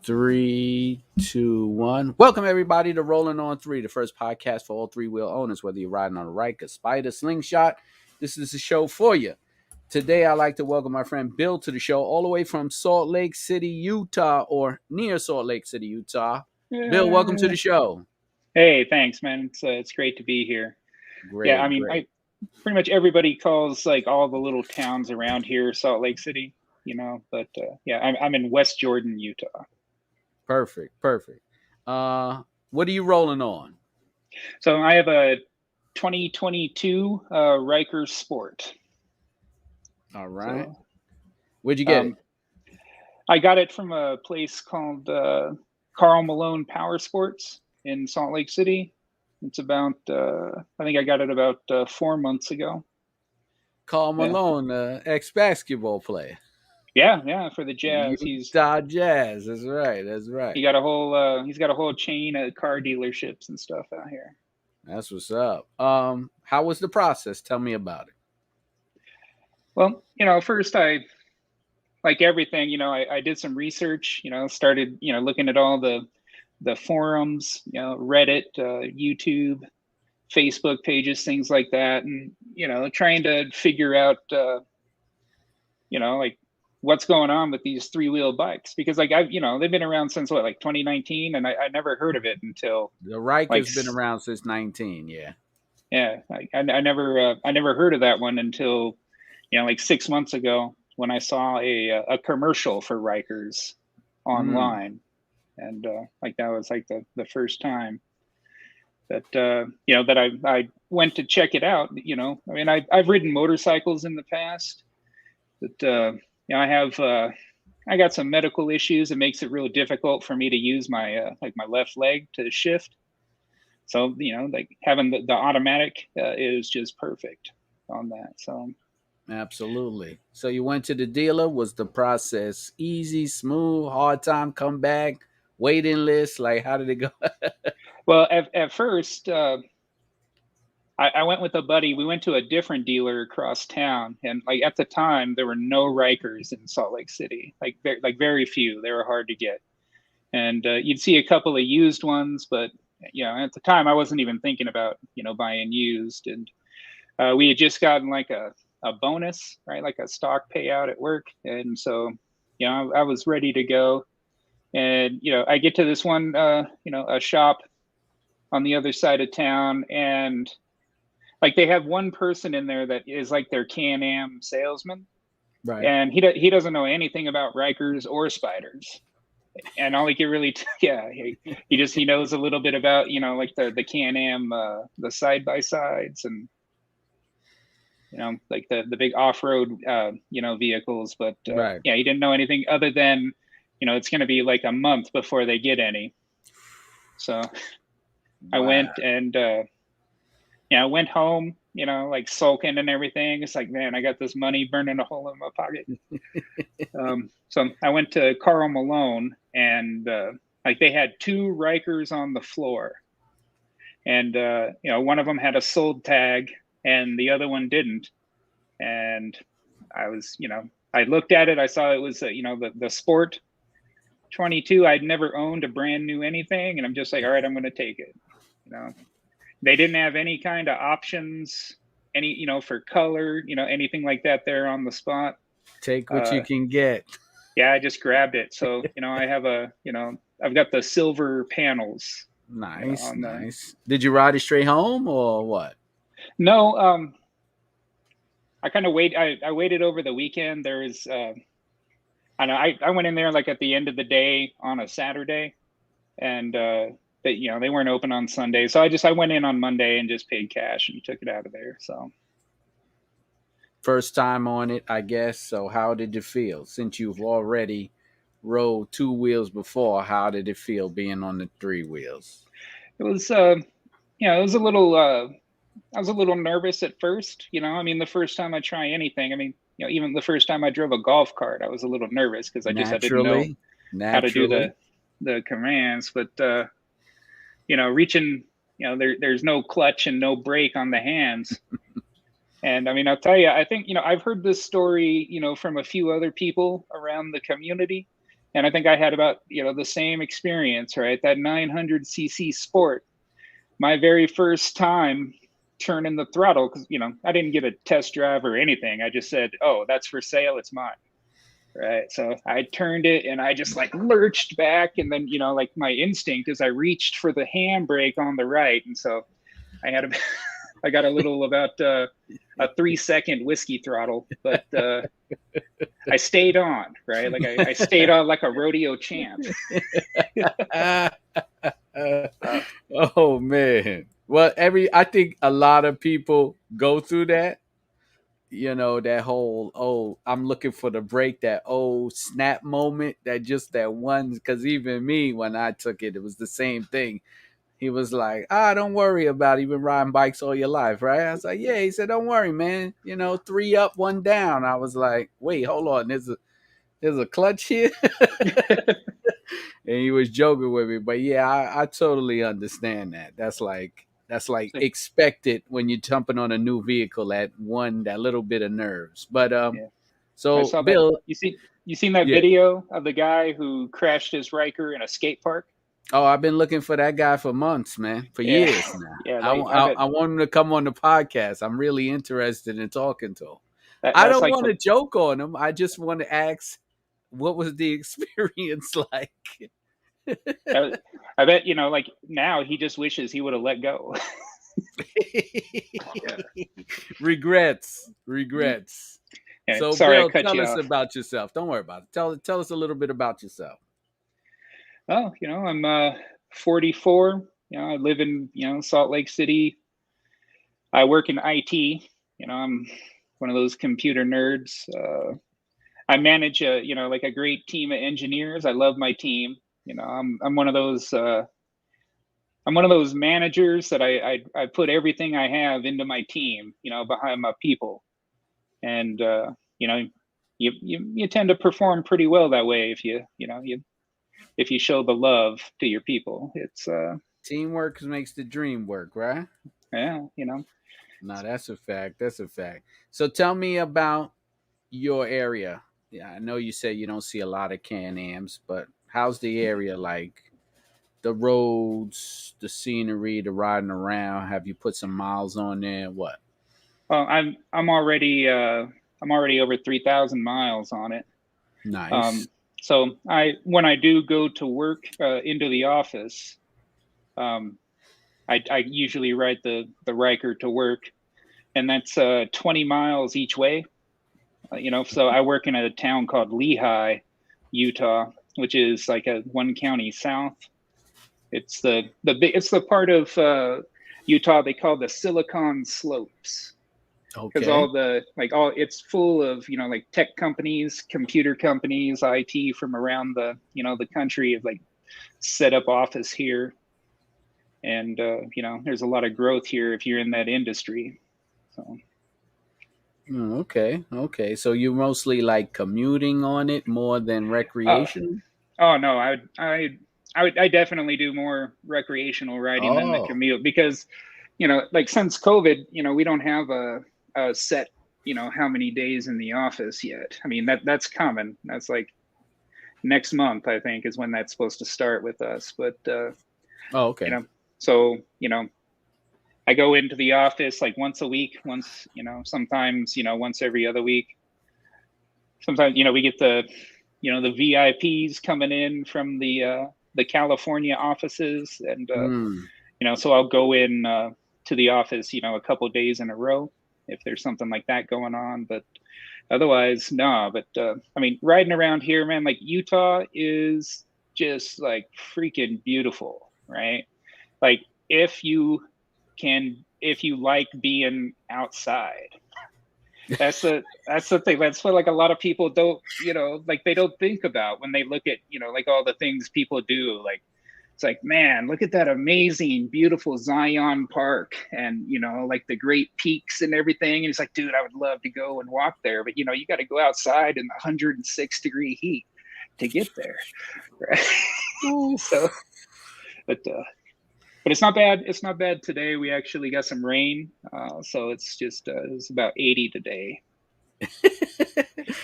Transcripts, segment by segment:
Three, two, one. Welcome everybody to Rolling on Three, the first podcast for all three-wheel owners, whether you're riding on a Ryker, Spider, Slingshot. This is the show for you. Today, I'd like to welcome my friend Bill to the show, all the way from Salt Lake City, Utah, or near Salt Lake City, Utah. Bill, welcome to the show. Hey, thanks, man. It's great to be here. Yeah, I Great, mean, great. pretty much everybody calls like all the little towns around here Salt Lake City, But yeah, I'm in West Jordan, Utah. Perfect. What are you rolling on? So I have a 2022 Ryker Sport. All right. Where'd you get it? I got it from a place called Carl Malone Power Sports in Salt Lake City. It's about, I think I got it about 4 months ago. Carl Malone, ex-basketball player. Yeah, for the Jazz. Utah Jazz. That's right. He got a whole. He's got a whole chain of car dealerships and stuff out here. That's what's up. How was the process? Tell me about it. Well, first like everything, I did some research. Started, looking at all the forums, Reddit, YouTube, Facebook pages, things like that, and trying to figure out, like what's going on with these three-wheel bikes, because like they've been around since like 2019, and I never heard of it until the Ryker's been around since 19. Yeah. I never heard of that one until like 6 months ago when I saw a commercial for Rykers online, and like that was like the first time that that I went to check it out. I mean, I've ridden motorcycles in the past, but I got some medical issues. It makes it real difficult for me to use my my left leg to shift. So like having the automatic is just perfect on that. So absolutely. So you went to the dealer. Was the process easy, smooth, hard time come back, waiting list? Like, how did it go? Well, at first, I went with a buddy. We went to a different dealer across town, and like at the time, there were no Rykers in Salt Lake City. Like very few. They were hard to get, and you'd see a couple of used ones, but at the time, I wasn't even thinking about buying used. And we had just gotten like a bonus, right, like a stock payout at work, and so I was ready to go. And I get to this one, a shop on the other side of town, and like they have one person in there that is like their Can-Am salesman, right? And he doesn't know anything about Rykers or Spiders, and all he can really he knows a little bit about like the Can-Am the side by sides, and like the big off-road vehicles, but right. Yeah, he didn't know anything other than it's going to be like a month before they get any. So I went and I went home, like sulking and everything. It's like, man, I got this money burning a hole in my pocket. So I went to Carl Malone, and like they had two Rykers on the floor, and one of them had a sold tag and the other one didn't. And I was, I looked at it. I saw it was, the Sport 22. I'd never owned a brand new anything, and I'm just like, all right, I'm going to take it. They didn't have any kind of options, any, for color, anything like that there on the spot. Take what you can get. Yeah, I just grabbed it. So, I have I've got the silver panels. Nice, nice. Did you ride it straight home or what? No, I kind of I waited over the weekend. There was, I went in there like at the end of the day on a Saturday, and they weren't open on Sunday, so I went in on Monday and just paid cash and took it out of there. So first time on it, I guess. So how did it feel since you've already rode two wheels before? How did it feel being on the three wheels? It was, it was a little. I was a little nervous at first. I mean, the first time I try anything, I mean, even the first time I drove a golf cart, I was a little nervous because I didn't know how to do the commands. But reaching, there's no clutch and no brake on the hands. And I mean, I'll tell you, I think, I've heard this story, from a few other people around the community. And I think I had about, the same experience, right? That 900cc sport, my very first time turning the throttle, because, I didn't get a test drive or anything. I just said, oh, that's for sale. It's mine. Right. So I turned it and I just like lurched back. And then, like my instinct is I reached for the handbrake on the right. And so I had I got a little about a 3-second whiskey throttle, but I stayed on, right? Like I stayed on like a rodeo champ. Oh man. Well, I think a lot of people go through that. That whole, I'm looking for the break, that snap moment, that one, because even me, when I took it, it was the same thing. He was like, don't worry about it. You've been riding bikes all your life, right? I was like, yeah. He said, don't worry, man. 3 up, 1 down. I was like, wait, hold on. There's a clutch here. And he was joking with me. But yeah, I totally understand that. That's like expected when you're jumping on a new vehicle, that little bit of nerves. But Yeah. I so saw that. Bill, You seen that yeah. video of the guy who crashed his Ryker in a skate park? Oh, I've been looking for that guy for months, man, for years now. Yeah, I want him to come on the podcast. I'm really interested in talking to him. I that's don't like want to joke on him. I just want to ask, what was the experience like? I bet, like now he just wishes he would have let go. Regrets. Yeah, So, sorry, I Bill, cut tell you us off. about yourself. Don't worry about it. Tell us a little bit about yourself. Oh, I'm 44. I live in, Salt Lake City. I work in IT. I'm one of those computer nerds. I manage like a great team of engineers. I love my team. I'm one of those. I'm one of those managers that I put everything I have into my team. Behind my people, and you tend to perform pretty well that way if you show the love to your people. It's Teamwork makes the dream work, right? yeah, No, that's a fact. That's a fact. So tell me about your area. Yeah, I know you say you don't see a lot of Can-Ams, but how's the area like? The roads, the scenery, the riding around. Have you put some miles on there? What? well, I'm already over 3,000 miles on it. Nice. Um, so when I do go to work into the office, um, I usually ride the Ryker to work, and that's 20 miles each way. So I work in a town called Lehigh, Utah, which is like a 1 county south. It's it's the part of Utah they call the Silicon Slopes, because Okay. it's full of like tech companies, computer companies, IT from around the country have like set up office here, and there's a lot of growth here if you're in that industry. So Okay. Okay. So you mostly like commuting on it more than uh, recreation? oh no, I definitely do more recreational riding than the Oh. commute, because like since COVID, we don't have a set how many days in the office yet. I mean that's coming. That's like next month, I think, is when that's supposed to start with us. But Oh, you okay. know, so I go into the office like once a week, sometimes once every other week. Sometimes we get the VIPs coming in from the California offices, and Mm. so I'll go in to the office a couple of days in a row if there's something like that going on. But otherwise, no. But I mean, riding around here, man, like Utah is just like freaking beautiful, right? Like if you like being outside, that's the thing. That's what like a lot of people don't, like they don't think about when they look at, like all the things people do. Like it's like, man, look at that amazing, beautiful Zion Park, and like the great peaks and everything. And it's like, dude, I would love to go and walk there, but you got to go outside in the 106-degree heat to get there, right? So, but it's not bad. It's not bad today. We actually got some rain, so it's just it's about 80 today.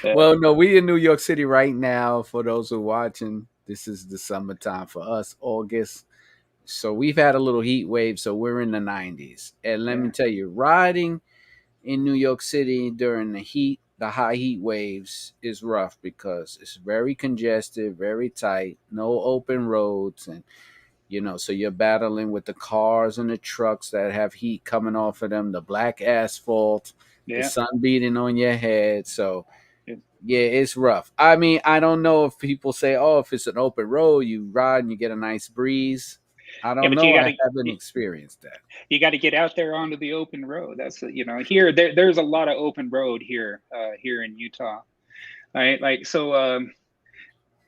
Well, no, we in New York City right now. For those who are watching, this is the summertime for us, August. So we've had a little heat wave. So we're in the 90s. And let me Yeah, tell you, riding in New York City during the high heat waves is rough because it's very congested, very tight, no open roads. And so you're battling with the cars and the trucks that have heat coming off of them, the black asphalt, the yeah. sun beating on your head. So Yeah. yeah, it's rough. I mean, I don't know if people say, "Oh, if it's an open road, you ride and you get a nice breeze." I Yeah, don't but know. I haven't experienced that. you got to get out there onto the open road. That's here. There's a lot of open road here here in Utah. Right, like so.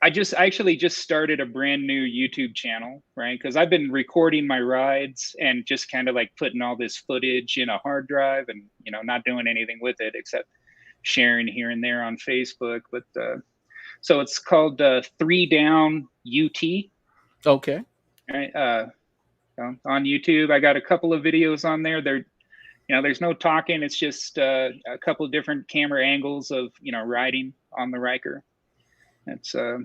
I actually just started a brand new YouTube channel, right? Because I've been recording my rides and just kind of like putting all this footage in a hard drive, and not doing anything with it except sharing here and there on Facebook. But so it's called 3 Down UT. Okay. Right? On YouTube, I got a couple of videos on there. There's no talking. It's just a couple of different camera angles of riding on the Ryker. It's No,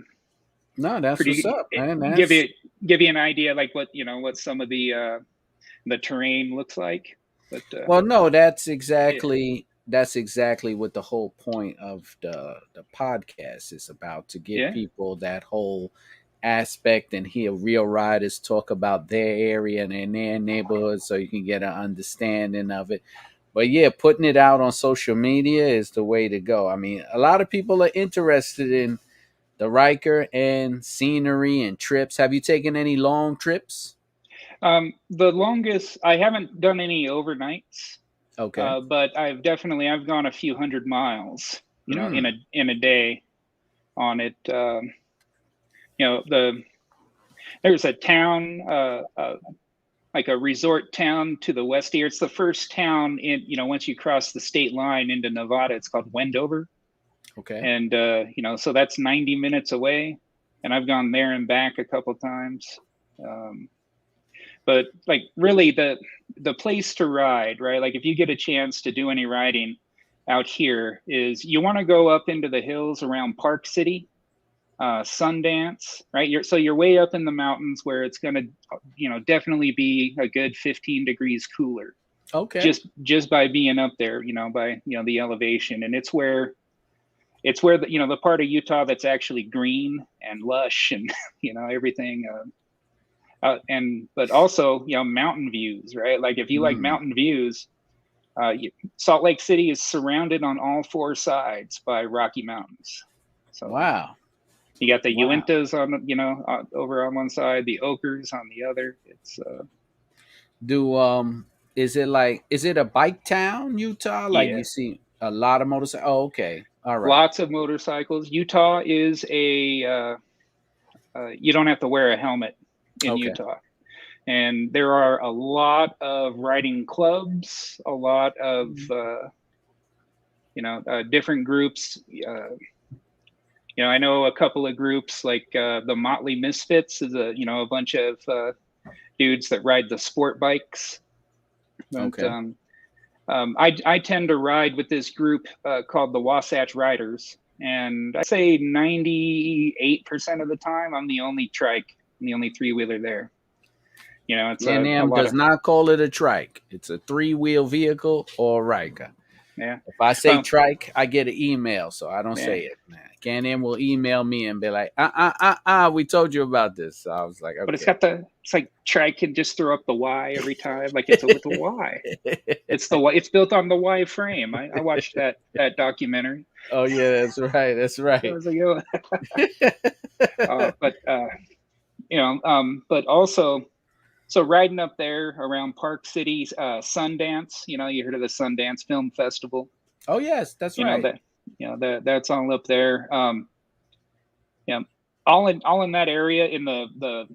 that's what's pretty up, man. give That's you give you an idea like what some of the terrain looks like. But Well, no, yeah, that's exactly what the whole point of the podcast is about, to give yeah, people that whole aspect and hear real riders talk about their area and in their neighborhood, so you can get an understanding of it. But yeah, putting it out on social media is the way to go. I mean, a lot of people are interested in the Riker and scenery and trips. Have you taken any long trips? the longest, I haven't done any overnights, Okay. but I've gone a few hundred miles, in Mm, a day on it. There's a town, like a resort town to the west here. It's the first town once you cross the state line into Nevada. It's called Wendover, okay. and so that's 90 minutes away, and I've gone there and back a couple times. Um, but like really the place to ride, right? Like if you get a chance to do any riding out here, is you want to go up into the hills around Park City, Sundance, right? You're way up in the mountains where it's going to, definitely be a good 15 degrees cooler Okay. just by being up there, by the elevation, and it's where the part of Utah that's actually green and lush and everything. But also mountain views, right? Like if you like Mm, mountain views, Salt Lake City is surrounded on all four sides by Rocky Mountains. So wow. you got the Wow. Uintas on, over on one side, the Ochres on the other. It's Do is it a bike town, Utah? Like yeah, you see a lot of motorcycles. Oh, okay. All right. lots of motorcycles. Utah is you don't have to wear a helmet in Okay. Utah, and there are a lot of riding clubs, a lot of different groups. I know a couple of groups like the Motley Misfits is a bunch of dudes that ride the sport bikes. But Okay. I tend to ride with this group called the Wasatch Riders, and I say 98% of the time I'm the only trike, I'm the only three wheeler there. It's a Can-Am lot does of not call it a trike. It's a three-wheel vehicle or Riker. yeah. If I say Well, trike, I get an email, so I don't yeah. say it. Man. Can-Am will email me and be like, we told you about this. So I was like, But okay. it's like trike can just throw up the Y every time, like it's with a Y. It's built on the Y frame. I watched that documentary. Oh yeah, that's right. That's I right. was like, but but also, so riding up there around Park City's Sundance, you heard of the Sundance Film Festival? Oh yes, that's You know right. that that's all up there. Yeah, all in that area in the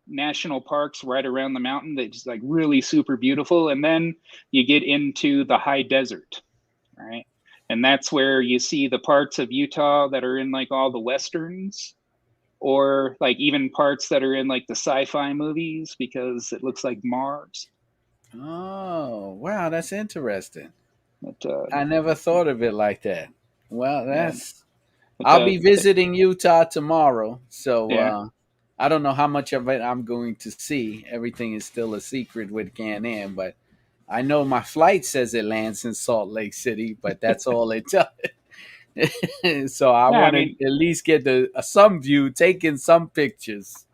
national parks right around the mountain that's like really super beautiful, and then you get into the high desert, right? And that's where you see the parts of Utah that are in like all the westerns, or like even parts that are in like the sci-fi movies because it looks like Mars. Oh wow, that's interesting. But I never thought of it like that. Well, And that's. but I'll be visiting Utah tomorrow, so yeah, I don't know how much of it I'm going to see. Everything is still a secret with Can-Am, but I know my flight says it lands in Salt Lake City, but that's all it does. So I yeah. I want to mean, at least get some view, taking some pictures.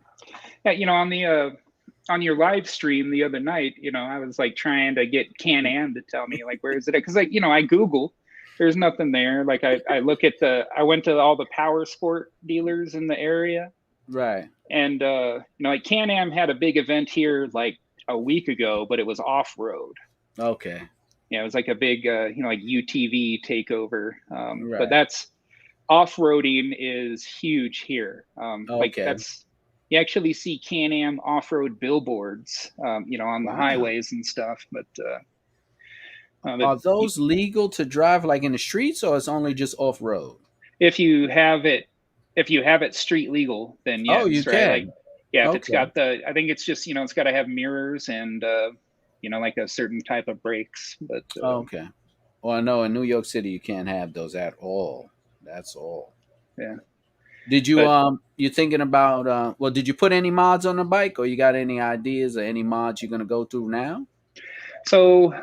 yeah, on the on your live stream the other night, I was like trying to get Can-Am to tell me like where is it at? Because like I Google, there's nothing there. Like I look at I went to all the power sport dealers in the area, Right. and like Can-Am had a big event here like a week ago, but it was off road. Okay. Yeah, it was like a big like UTV takeover. But Right. that's off-roading is huge here. Like Okay. that's you actually see Can-Am off-road billboards, on the Wow. highways and stuff. But Are those legal to drive like in the streets, or it's only just off road? if you have it, street legal, then Oh, you yes, right? Like, can. yeah, if it's Okay. got I think it's just it's got to have mirrors and like a certain type of brakes. But Okay. Well, no, in New York City you can't have those at all. That's all. yeah, Did you but you thinking about well, did you put any mods on the bike, or you got any ideas or any mods you're gonna go through now? so.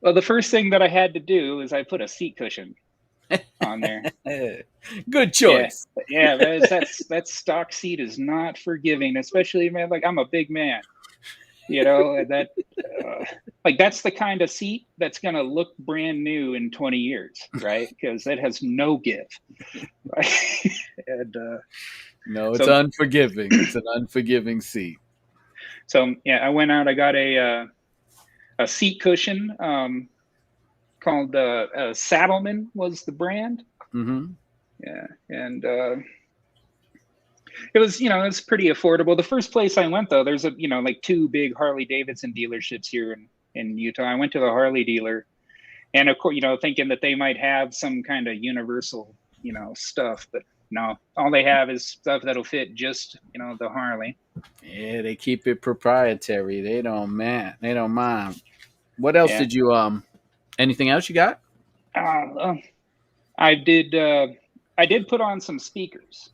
Well, the first thing that I had to do is I put a seat cushion on there. Good Yeah, choice. yeah, that stock seat is not forgiving, especially man. Like I'm a big man, and that like that's the kind of seat that's gonna look brand new in 20 years, right? Because it has no give, right? and No, it's so unforgiving. It's an unforgiving seat. yeah, I went out. I got a seat cushion called Saddleman was the brand. Mm-hmm. Yeah, and it was it's pretty affordable. The first place I went though, there's like two big Harley Davidson dealerships here in Utah. I went to the Harley dealer, and of course thinking that they might have some kind of universal stuff, but no, all they have is stuff that'll fit just the Harley. Yeah, they keep it proprietary. They don't mind. What else Yeah. did you anything else you got? uh, I did I did put on some speakers.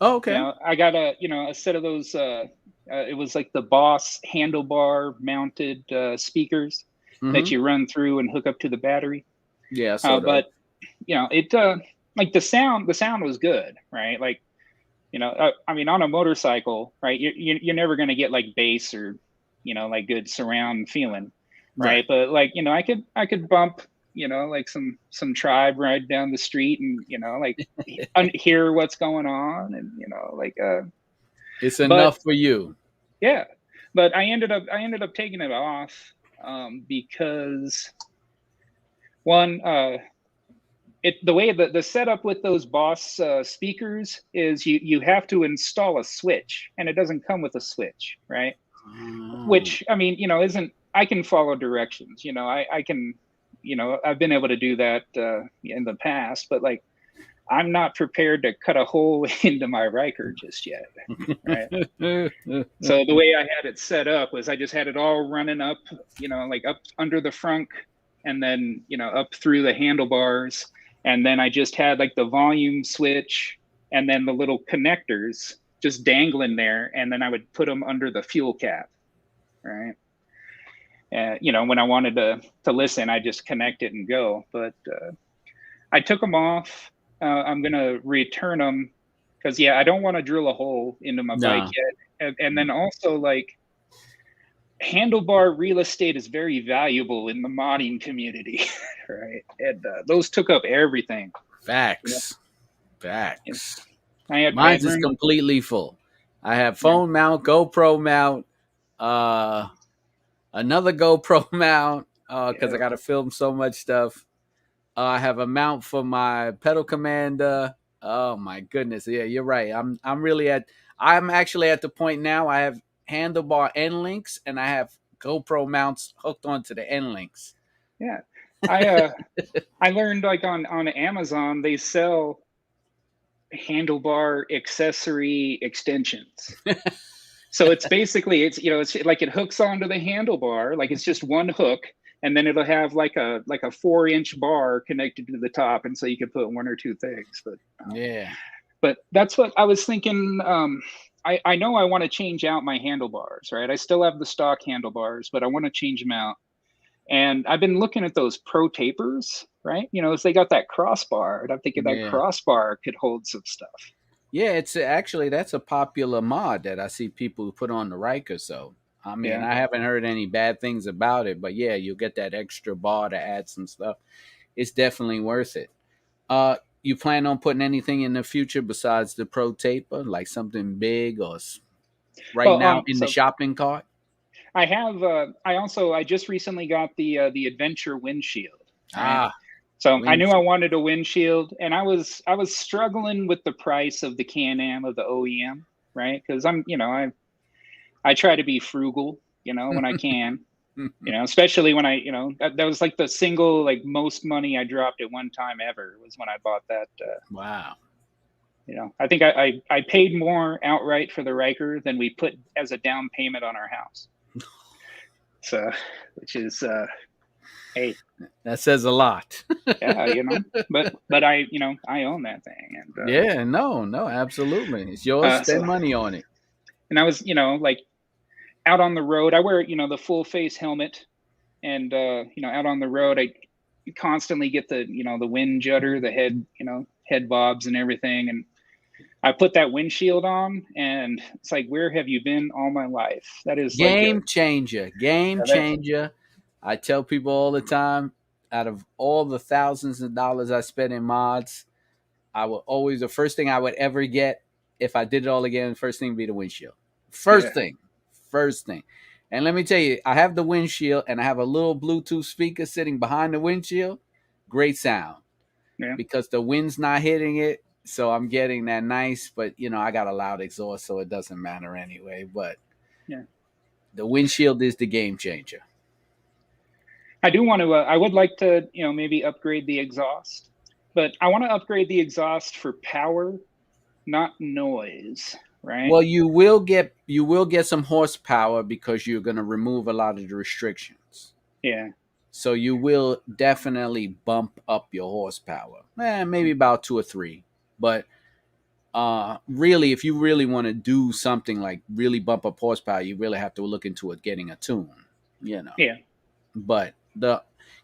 Oh, okay. I got a set of those it was like the Boss handlebar mounted speakers that Mm-hmm. you run through and hook up to the battery. Yeah, I saw those. But it like the sound was good, right? Like I mean on a motorcycle, right? You're never going to get like bass or like good surround feeling, right? Right. But like I could bump like some tribe right down the street and like hear what's going on and like It's but enough for you. yeah, but I ended up taking it off because one the way the setup with those Boss speakers is you have to install a switch and it doesn't come with a switch, right? Oh. Which I mean isn't I can follow directions, I can I've been able to do that in the past, but like I'm not prepared to cut a hole into my Ryker just yet, right? So the way I had it set up was I just had it all running up, like up under the frunk and then, up through the handlebars. And then I just had like the volume switch and then the little connectors just dangling there. And then I would put them under the fuel cap, right? When I wanted to listen, I just connect it and go. But I took them off. I'm going to return them because, yeah, I don't want to drill a hole into my bike Nah. yet. And then also, like, handlebar real estate is very valuable in the modding community, right? And those took up everything. Facts. Yeah. Facts. I had Mine's is learned, completely full. I have yeah, phone mount, GoPro mount, uh, another GoPro mount because I got to film so much stuff. I have a mount for my pedal commander. Oh my goodness! Yeah, you're right. I'm actually at the point now. I have handlebar end links and I have GoPro mounts hooked onto the end links. yeah. I learned like on Amazon they sell handlebar accessory extensions. So it's basically it's like it hooks onto the handlebar, like it's just one hook and then it'll have like a 4-inch bar connected to the top, and so you can put one or two things. Yeah. But that's what I was thinking. I know I want to change out my handlebars, right? I still have the stock handlebars, but I want to change them out. And I've been looking at those pro tapers, right? You know, as they got that crossbar, and I'm thinking that Yeah. crossbar could hold some stuff. Yeah, it's actually that's a popular mod that I see people put on the Ryker. So I mean, Yeah. I haven't heard any bad things about it, but yeah, you'll get that extra bar to add some stuff. It's definitely worth it. You plan on putting anything in the future besides the Pro Taper, like something big or right Well, now in the so shopping cart? I have. I just recently got the Adventure windshield, right? Ah, So I knew I windshield. wanted a windshield, and I was struggling with the price of the Can-Am of the OEM, right? Because I try to be frugal, when I can, especially when that was like the single like most money I dropped at one time ever was when I bought that. Wow. I think I paid more outright for the Ryker than we put as a down payment on our house. So, which is hey, That says a lot. yeah, but I own that thing, and Yeah, no, absolutely. It's yours. Spend so money on it. and I was like out on the road. I wear the full face helmet, and out on the road I constantly get the wind judder, the head bobs and everything, and I put that windshield on, and it's like, where have you been all my life? That is like Game changer. Game changer. I tell people all the time, out of all the thousands of dollars I spent in mods, I would always, the first thing I would ever get, if I did it all again, first thing would be the windshield. First yeah, thing. First thing. And let me tell you, I have the windshield and I have a little Bluetooth speaker sitting behind the windshield. Great sound yeah. because the wind's not hitting it. So I'm getting that nice, but I got a loud exhaust, so it doesn't matter anyway. But Yeah. the windshield is the game changer. I do want to. I would like to, maybe upgrade the exhaust, but I want to upgrade the exhaust for power, not noise. Right? Well, you will get some horsepower because you're going to remove a lot of the restrictions. Yeah. So you will definitely bump up your horsepower. Maybe about 2 or 3. But really, if you really want to do something like really bump up horsepower, you really have to look into it getting a tune. Yeah. But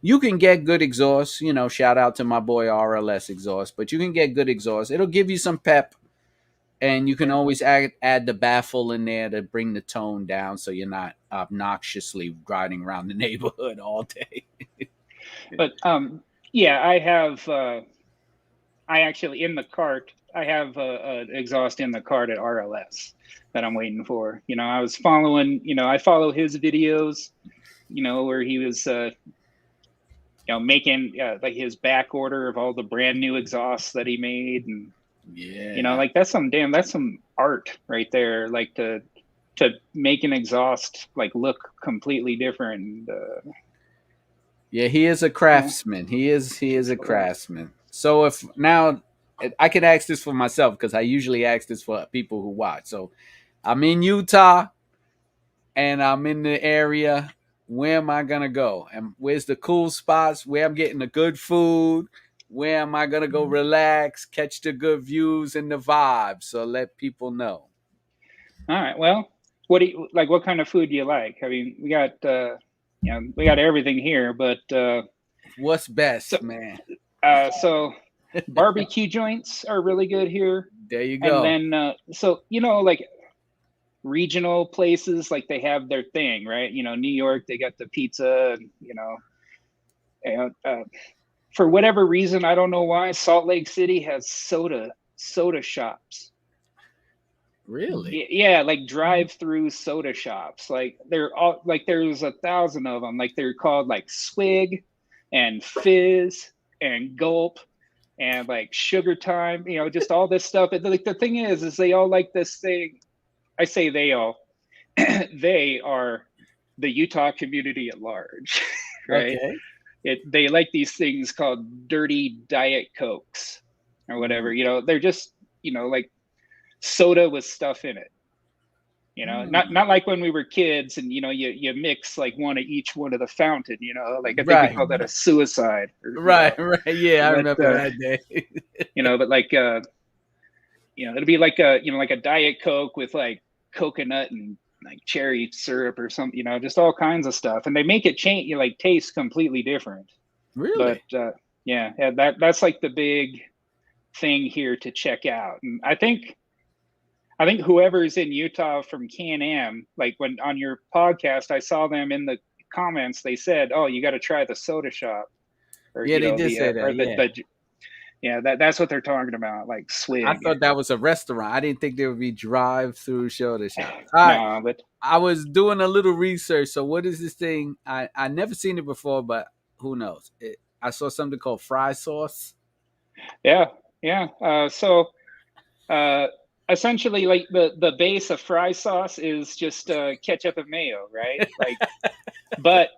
you can get good exhaust. Shout out to my boy RLS exhaust. But you can get good exhaust. It'll give you some pep. And you can always add the baffle in there to bring the tone down so you're not obnoxiously riding around the neighborhood all day. But yeah, I have. I actually in the cart. I have an exhaust in the cart at RLS that I'm waiting for. I was following. I follow his videos. Where he was. Making like his back order of all the brand new exhausts that he made, and yeah, like that's some art right there. Like to make an exhaust like look completely different. yeah, he is a craftsman. He is a craftsman. So if now I can ask this for myself because I usually ask this for people who watch. So I'm in Utah and I'm in the area. Where am I gonna go? And where's the cool spots? Where I'm getting the good food? Where am I gonna go relax, catch the good views and the vibes? So let people know. All right. Well, what do you like? What kind of food do you like? I mean, we got we got everything here, but What's so best, man? so barbecue joints are really good here, There you and go. then so like regional places, like they have their thing, right? New York, they got the pizza, and, for whatever reason, I don't know why, Salt Lake City has soda shops. Really? Yeah, like drive-through soda shops. Like they're all like there's 1,000 of them. Like they're called like Swig and Fizz and Gulp and like Sugar Time. Just all this stuff. And like the thing is they all like this thing. I say they all. They are the Utah community at large, right? Okay. They like these things called dirty Diet Cokes or whatever. They're just like soda with stuff in it. You know, not like when we were kids and, you mix like one of each one of the fountain, like I think we Right, called that a suicide or, right, right. Yeah, I but, remember that day. but like, it'd be like like a Diet Coke with like coconut and like cherry syrup or something, just all kinds of stuff. And they make it change, like taste completely different. But, Really? yeah, that's like the big thing here to check out. And I think whoever's in Utah from Can-Am, like when on your podcast, I saw them in the comments. They said, "Oh, you got to try the soda shop," or Yeah, they did say or that. Yeah. yeah, that's what they're talking about, like I swig. thought that was a restaurant. I didn't think there would be drive-through shoulder shops. All right. No, but I was doing a little research. So what is this thing? I never seen it before, but who knows? I saw something called fry sauce. yeah, yeah. So uh, essentially, like the base of fry sauce is just ketchup and mayo, right? Like, but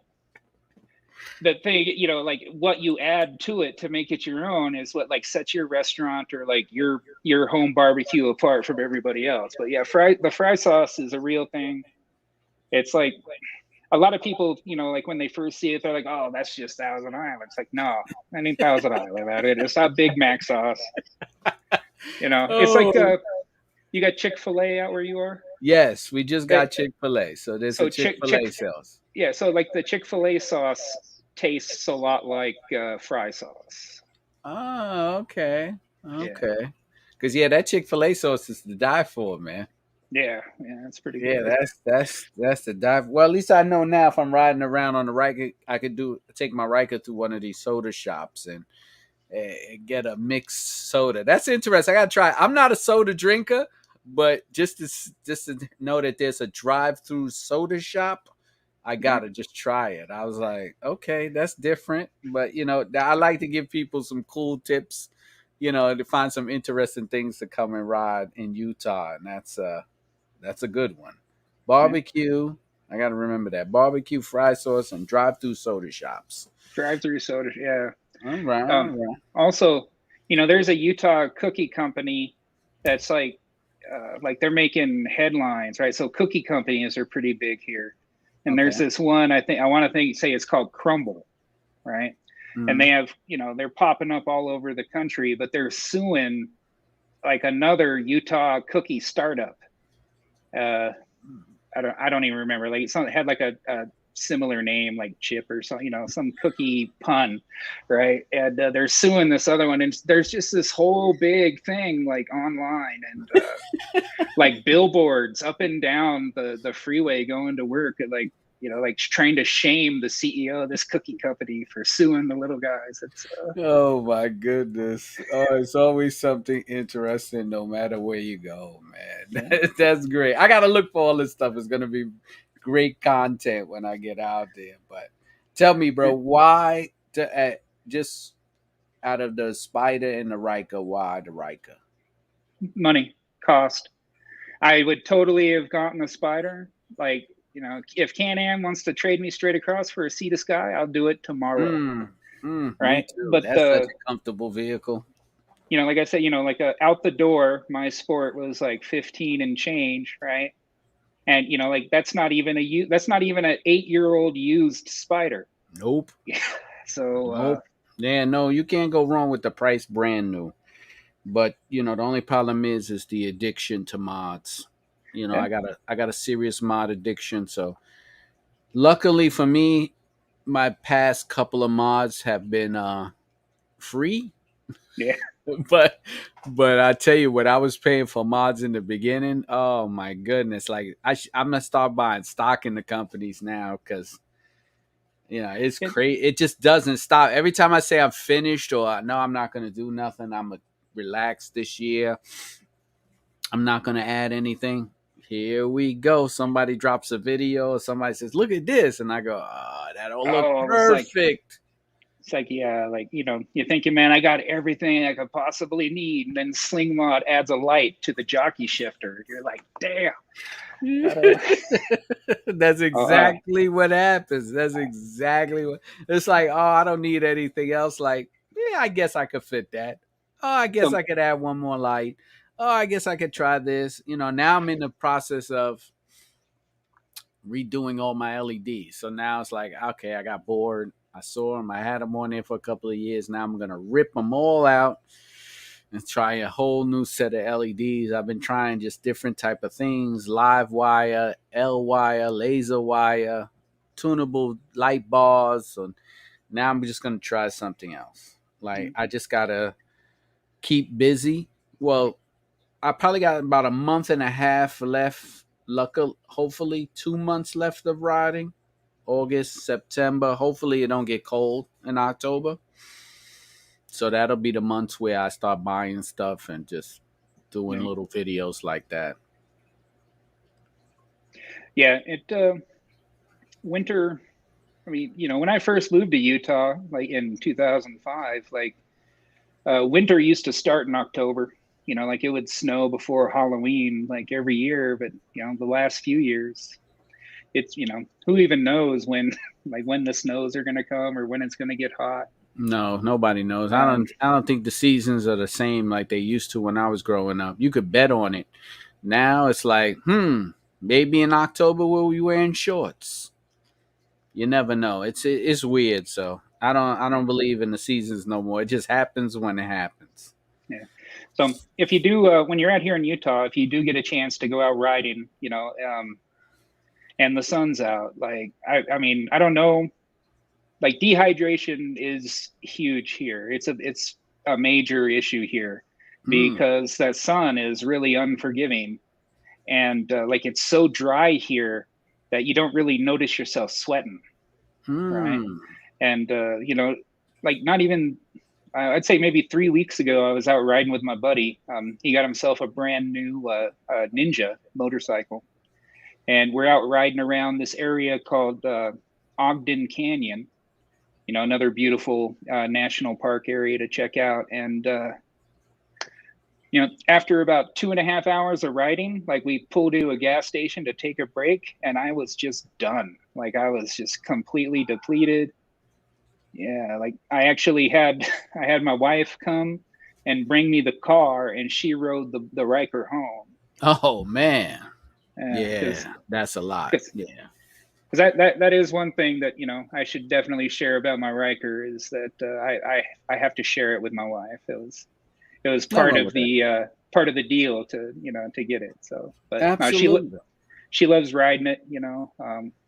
the thing, like what you add to it to make it your own is what like sets your restaurant or like your home barbecue apart from everybody else. But yeah, the fry sauce is a real thing. It's like a lot of people, like when they first see it, they're like, "Oh, that's just Thousand Island." It's like, no, I need Thousand Island. It's not Big Mac sauce. It's Oh, like you got Chick-fil-A out where you are. yes, we just That got Chick-fil-A. So there's a so Chick-fil-A sales. yeah, so like the Chick-fil-A sauce tastes a lot like fry sauce. Oh, okay. Yeah. Okay. Because yeah, that Chick-fil-A sauce is to die for, man. Yeah, that's pretty Yeah, good. that's the dive. Well, at least I know now if I'm riding around on the Ryker, I could take my Ryker to one of these soda shops and get a mixed soda. That's interesting. I gotta try. I'm not a soda drinker, but just to know that there's a drive-through soda shop, I Yeah. gotta just try it. I was like, okay, that's different, but I like to give people some cool tips, to find some interesting things to come and ride in Utah, and that's a good one. Yeah. Barbecue. I got to remember that. Barbecue, fry sauce, and drive through soda shops. Drive-through soda. Yeah. All right. All right. Also, there's a Utah cookie company that's like they're making headlines, right? So cookie companies are pretty big here. And there's Okay. this one, I want to say it's called Crumble, right? And they have, they're popping up all over the country, but they're suing like another Utah cookie startup. I don't even remember. Like it had like a similar name, like Chip or something, some cookie pun, right? And they're suing this other one, and there's just this whole big thing like online and like billboards up and down the freeway going to work, and like like trying to shame the CEO of this cookie company for suing the little guys. It's Oh my goodness. Oh, it's always something interesting no matter where you go, man. yeah. That's great. I got to look for all this stuff. It's going to be great content when I get out there. But tell me, bro, why just out of the Spider and the Ryker, why the Ryker? Money, cost. I would totally have gotten a Spider. Like, if Can-Am wants to trade me straight across for a Sea to Sky, I'll do it tomorrow. Right. But that's such a comfortable vehicle. Like I said, like out the door, my Sport was like 15 and change, right? And like that's not even an 8-year-old used Spider. Nope. So nope. Yeah, no, you can't go wrong with the price brand new. But the only problem is the addiction to mods. yeah. I got a serious mod addiction. So luckily for me, my past couple of mods have been free. Yeah. But I tell you what, I was paying for mods in the beginning. Oh my goodness! Like I'm gonna start buying stock in the companies now because it's crazy. It just doesn't stop. Every time I say I'm finished or no, I'm not gonna do nothing. I'm gonna relax this year. I'm not gonna add anything. Here we go. Somebody drops a video. Or somebody says, "Look at this," and I go, "Oh, that'll look perfect." It's like, yeah, like, you're thinking, man, I got everything I could possibly need. And then Sling Mod adds a light to the jockey shifter. You're like, damn. That's exactly what happens. That's exactly what it's like. Oh, I don't need anything else. Like, yeah, I guess I could fit that. Oh, I guess I could add one more light. Oh, I guess I could try this. Now I'm in the process of redoing all my LEDs. So now it's like, okay, I got bored. I saw them. I had them on there for a couple of years. Now I'm gonna rip them all out and try a whole new set of LEDs. I've been trying just different type of things: live wire, L wire, laser wire, tunable light bars. So now I'm just gonna try something else. Like I just gotta keep busy. Well, I probably got about a month and a half left. Hopefully 2 months left of riding. August, September. Hopefully it don't get cold in October. So that'll be the months where I start buying stuff and just doing Yeah. little videos like that. Yeah. Winter. I mean, when I first moved to Utah, like in 2005, like winter used to start in October. Like it would snow before Halloween, like every year. But the last few years, it's who even knows when, like when the snows are going to come or when it's going to get hot. No, nobody knows. I Um, don't. I don't think the seasons are the same like they used to when I was growing up. You could bet on it. Now it's like, maybe in October we'll be wearing shorts. You never know. It's weird. So I don't believe in the seasons no more. It just happens when it happens. yeah. So if you do, when you're out here in Utah, if you do get a chance to go out riding, and the sun's out, like I mean, I don't know, like dehydration is huge here. It's a major issue here Hmm. because that sun is really unforgiving, and like it's so dry here that you don't really notice yourself sweating, right? Hmm. And like not even I'd say maybe 3 weeks ago, I was out riding with my buddy. He got himself a brand new Ninja motorcycle, and we're out riding around this area called Ogden Canyon. Another beautiful national park area to check out. And after about 2.5 hours of riding, like we pulled to a gas station to take a break, and I was just done. Like I was just completely depleted. Yeah, like I had my wife come and bring me the car, and she rode the Ryker home. Oh man. Because Yeah, that's a lot. because Yeah. that is one thing that I should definitely share about my Ryker is that I have to share it with my wife. It was Nothing part wrong of with that. the deal to to get it. So, but no, Absolutely. she loves riding it.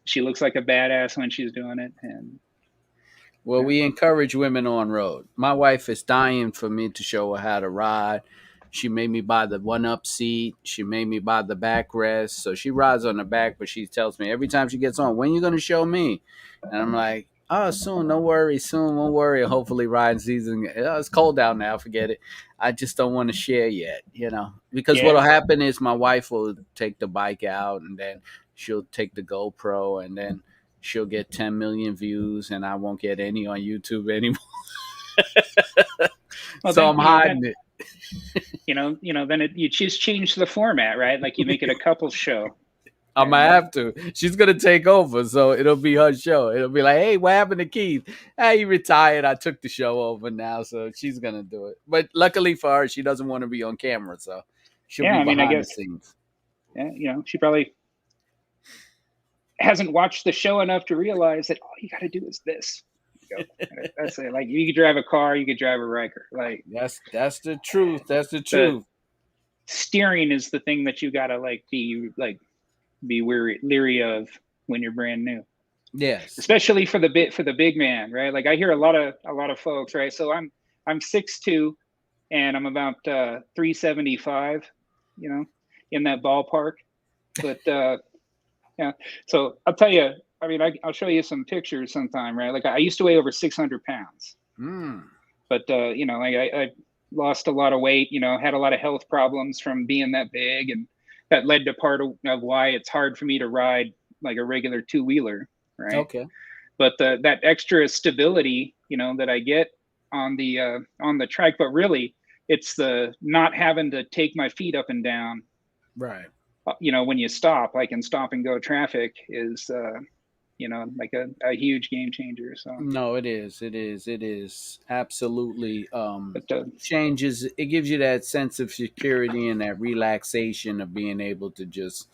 She looks like a badass when she's doing it, and Well, yeah, we encourage women on road. My wife is dying for me to show her how to ride. She made me buy the one up seat. She made me buy the backrest. So she rides on the back, but she tells me every time she gets on, when you going to show me? And I'm like, oh, soon. Don't worry. Soon. Won't worry. Hopefully, riding season. It's cold out now. Forget it. I just don't want to share yet. Because yeah. what'll happen is my wife will take the bike out and then she'll take the GoPro and then she'll get 10 million views and I won't get any on YouTube anymore. Well, So then I'm hiding it. then you just change the format, right? Like you make it a couple show, I might and have to. She's gonna take over, so it'll be her show. It'll be like, hey, what happened to Keith? Hey, he retired. I took the show over now, so she's gonna do it. But luckily for her, she doesn't want to be on camera, so she'll yeah, be I mean, I behind the guess scenes. yeah, she probably hasn't watched the show enough to realize that all you got to do is this. You go. That's it. Like you could drive a car, you could drive a Ryker. Like That's the truth. That's the the truth. steering is the thing that you gotta be leery of when you're brand new, Yes. especially for the big man, right? Like I hear a lot of folks, right? So I'm 6'2", and I'm about 375, in that ballpark. But yeah, so I'll tell you. I mean, I'll show you some pictures sometime, right? Like I used to weigh over 600 pounds, Mm. but like I lost a lot of weight. Had a lot of health problems from being that big, and that led to part of why it's hard for me to ride like a regular two wheeler, right? Okay. But that extra stability, that I get on the trike, but really it's the not having to take my feet up and down. Right. When you stop, like in stop and go traffic, is like a huge game changer. So, No, it is. It is. It is absolutely but changes. It gives you that sense of security and that relaxation of being able to just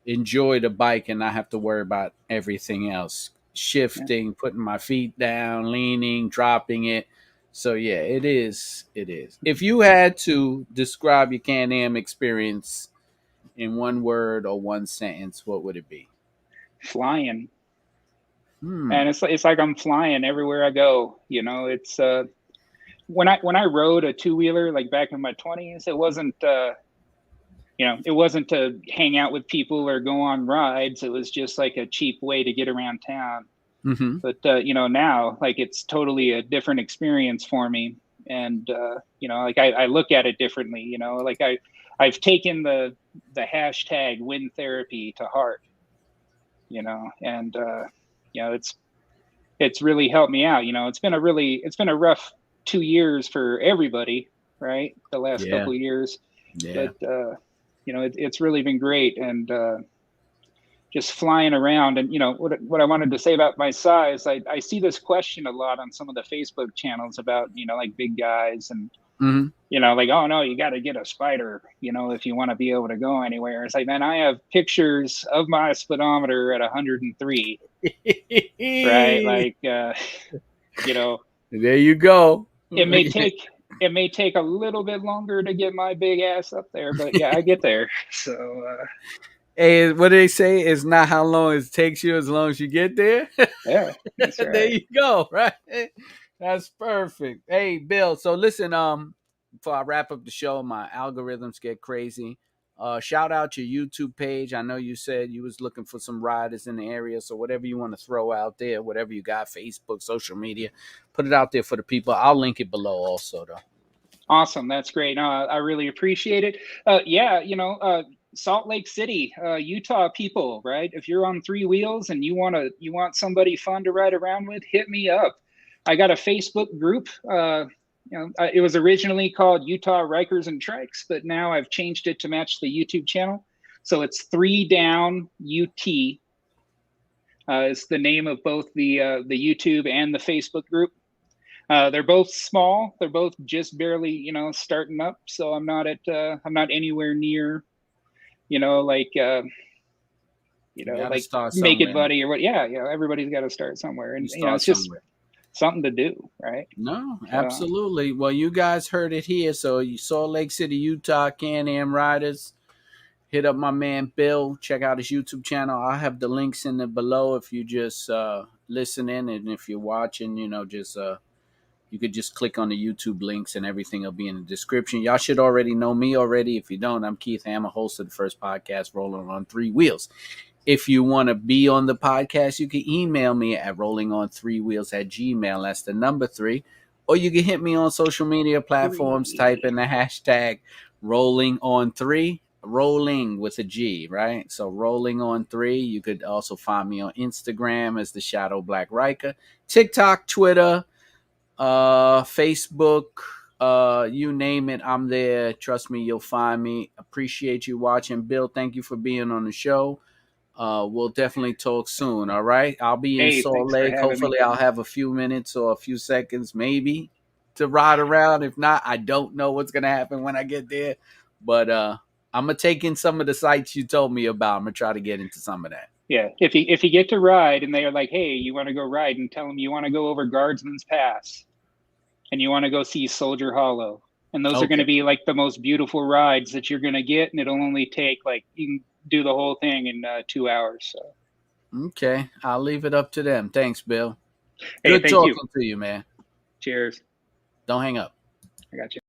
enjoy the bike and not have to worry about everything else. Shifting, putting my feet down, leaning, dropping it. So yeah, it is. It is. If you had to describe your Can-Am experience in one word or one sentence, what would it be? Flying. Hmm. And it's like I'm flying everywhere I go. You know, it's when I rode a two-wheeler like back in my 20s, it wasn't it wasn't to hang out with people or go on rides. It was just like a cheap way to get around town. Mm-hmm. But now like it's totally a different experience for me. And like I look at it differently. Like I've taken the hashtag win therapy to heart. And it's really helped me out. It's been a rough 2 years for everybody, right? The last Yeah. couple of years, Yeah. but it's really been great. And just flying around. And what I wanted to say about my size, I see this question a lot on some of the Facebook channels about like big guys and Mm-hmm. like, oh no, you got to get a spider if you want to be able to go anywhere. It's like, man, I have pictures of my speedometer at 103, right? Like There you go. it may take a little bit longer to get my big ass up there, but yeah, I get there. So Hey, what do they say? It's not how long it takes you, as long as you get there. yeah, that's There right. you go. Right. That's perfect. Hey, Bill. So listen, before I wrap up the show, my algorithms get crazy. Shout out your YouTube page. I know you said you was looking for some riders in the area, so whatever you want to throw out there, whatever you got, Facebook, social media, put it out there for the people. I'll link it below also, though. Awesome. That's great. No, I really appreciate it. Yeah, Salt Lake City, Utah people, right? If you're on three wheels and you want somebody fun to ride around with, hit me up. I got a Facebook group. It was originally called Utah Rykers and Trikes, but now I've changed it to match the YouTube channel. So it's 3 Down UT. It's the name of both the YouTube and the Facebook group. They're both small. They're both just barely, starting up. So I'm not anywhere near, like, Gotta like start Make It somewhere. Buddy or what. Yeah. Everybody's got to start somewhere. And, Start it's just somewhere. something to do. Right. No, So, absolutely. Well, you guys heard it here. So you Salt Lake City, Utah, Can-Am Riders. Hit up my man Bill. Check out his YouTube channel. I'll have the links in the below if you just listening, and if you're watching, just you could just click on the YouTube links and everything will be in the description. Y'all should already know me already. If you don't, I'm Keith Hammer, host of the first podcast, Rolling on Three Wheels. If you want to be on the podcast, you can email me at rollingon3wheels@gmail. That's the number 3. Or you can hit me on social media platforms. Type in the hashtag rolling on 3, rolling with a G, right? So rolling on 3. You could also find me on Instagram as the Shadow Black Ryker, TikTok, Twitter, Facebook, you name it, I'm there. Trust me, you'll find me. Appreciate you watching. Bill, thank you for being on the show. We'll definitely talk soon. All right. I'll be in hey, Salt thanks for Lake. having me. Hopefully I'll have a few minutes or a few seconds maybe to ride around. If not, I don't know what's going to happen when I get there. But I'm going to take in some of the sites you told me about. I'm going to try to get into some of that. Yeah. If you get to ride and they are like, hey, you want to go ride, and tell them you want to go over Guardsman's Pass and you want to go see Soldier Hollow. And those are going to Okay. be like the most beautiful rides that you're going to get. And it'll only take you can do the whole thing in 2 hours. So, Okay. I'll leave it up to them. Thanks, Bill. hey, Good thank you. talking to you, man. Cheers. Don't hang up. I got you.